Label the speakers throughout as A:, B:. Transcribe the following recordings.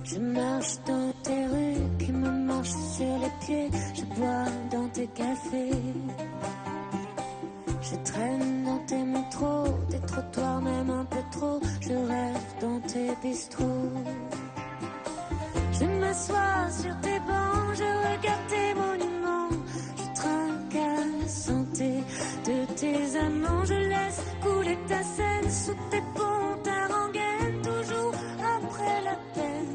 A: Je marche dans tes rues qui me marchent sur les pieds. Je bois dans tes cafés. Je traîne dans tes métros, tes trottoirs même un peu trop. Je rêve dans tes bistrots. Je m'assois sur tes bancs, je regarde tes monuments. Je trinque à la santé de tes amants. Je laisse couler ta scène sous tes ponts, ta rengaine, toujours après la peine.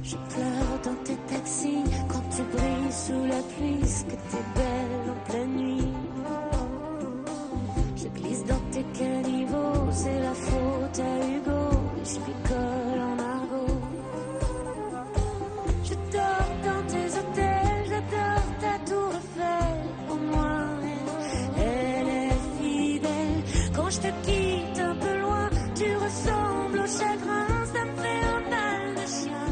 A: Je pleure dans tes taxis quand tu brilles sous la pluie, ce que t'es belle en pleine nuit. Je glisse dans tes caniveaux, c'est la faute à Hugo, et je picole en argot. Je dors dans tes hôtels, j'adore ta tour Eiffel. Au moins elle est fidèle. Quand je te quitte un peu loin, tu ressembles au chagrin. Ça me fait un mal de chien.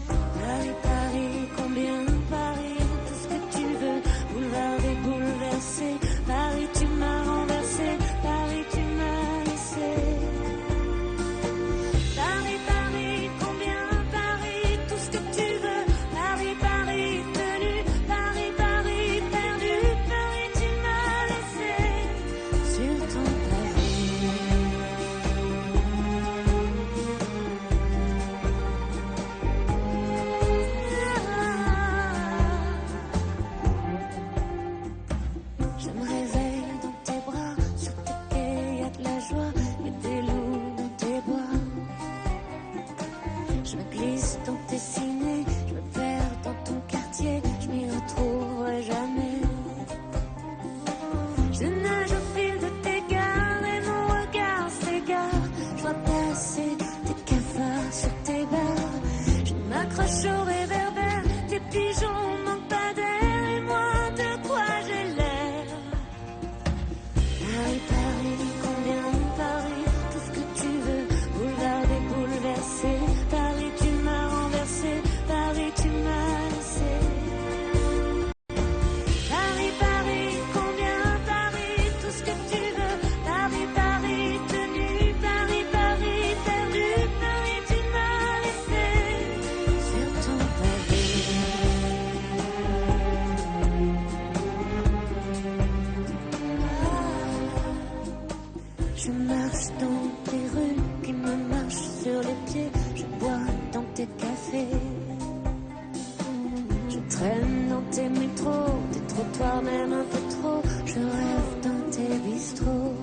A: Paris, Paris, combien Paris, tout ce que tu veux. Boulevard des bouleversés. Paris, tu m'as renversé. Paris, tu m'as laissé. Paris, Paris, combien Paris, tout ce que tu veux. Paris, Paris, tenu. Paris, Paris, perdu. Paris, tu m'as laissé sur ton pavé. Je me réveille dans tes bras, sur tes quais y a de la joie et des loups dans tes bois. Je me glisse dans tes ciné, je me perds dans ton quartier, je m'y retrouverai jamais. Je nage au fil de tes gares et mon regard s'égare. Je vois passer tes cafards sur tes barres. Je m'accroche au réverbère, tes pigeons manquent pas d'air et moi de quoi j'ai l'air. Paris, Paris, combien Paris, tout ce que tu veux. Boulevard des bouleversés. Paris, tu m'as renversé. Paris, tu m'as laissé. Paris, Paris, combien Paris, tout ce que tu veux. Paris, Paris, tenu. Paris, Paris, perdu. Paris, tu m'as laissé sur ton pavé. Je marche dans tes rues qui me marchent sur les pieds. Je bois dans tes cafés. Je traîne dans tes métros, tes trottoirs même un peu trop. Je rêve dans tes bistrots.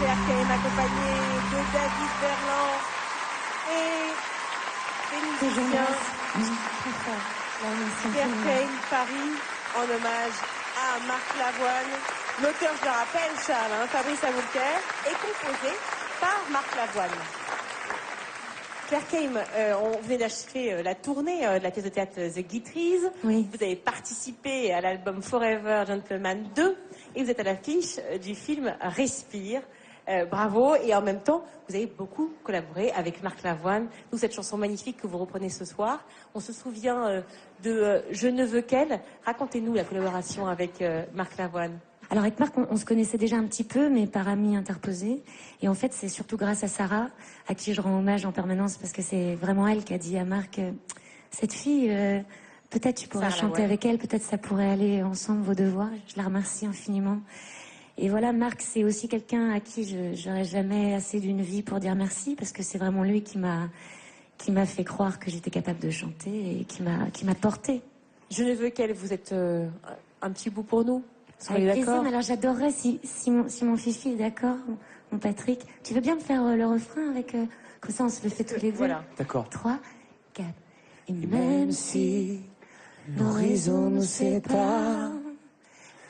B: Claire Kane accompagnée de David Berland et Félicien. Claire Kane, Paris, en hommage à Marc Lavoine. L'auteur, je le rappelle, Charles, Fabrice Aboulker, est composé par Marc Lavoine. Claire Kane, on venait d'achever la tournée de la pièce de théâtre The Guitries.
A: Oui.
B: Vous avez participé à l'album Forever Gentleman 2 et vous êtes à l'affiche du film Respire. Bravo, et en même temps, vous avez beaucoup collaboré avec Marc Lavoine. Donc cette chanson magnifique que vous reprenez ce soir, on se souvient de Je ne veux qu'elle. Racontez-nous la collaboration avec Marc Lavoine.
A: Alors avec Marc, on se connaissait déjà un petit peu, mais par amis interposés. Et en fait, c'est surtout grâce à Sarah, à qui je rends hommage en permanence, parce que c'est vraiment elle qui a dit à Marc, cette fille, peut-être tu pourras
B: Sarah
A: chanter
B: Lavoine.
A: avec elle, peut-être ça pourrait aller ensemble, vos devoirs. Je la remercie infiniment. Et voilà, Marc, c'est aussi quelqu'un à qui j'aurais jamais assez d'une vie pour dire merci, parce que c'est vraiment lui qui m'a fait croire que j'étais capable de chanter et qui m'a portée.
B: Je ne veux qu'elle, vous êtes un petit bout pour nous. Soyez
A: Avec plaisir,
B: d'accord.
A: mais alors j'adorerais si mon Fifi est d'accord, mon Patrick. Tu veux bien me faire le refrain avec... comme ça, on se le fait tous les deux.
B: Voilà.
C: D'accord.
A: 3, 4. Et
C: Même si l'horizon nous sépare,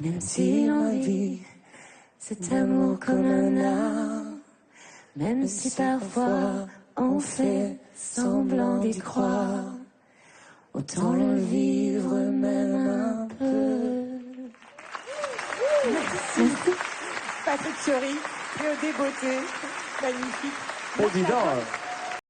C: même si l'envie,
A: cet amour comme un art, même si parfois
C: on fait semblant d'y croire. Autant le vivre même un peu.
B: Merci. Patrick Fiori, Théo Desbeautés, magnifique.
D: Évident.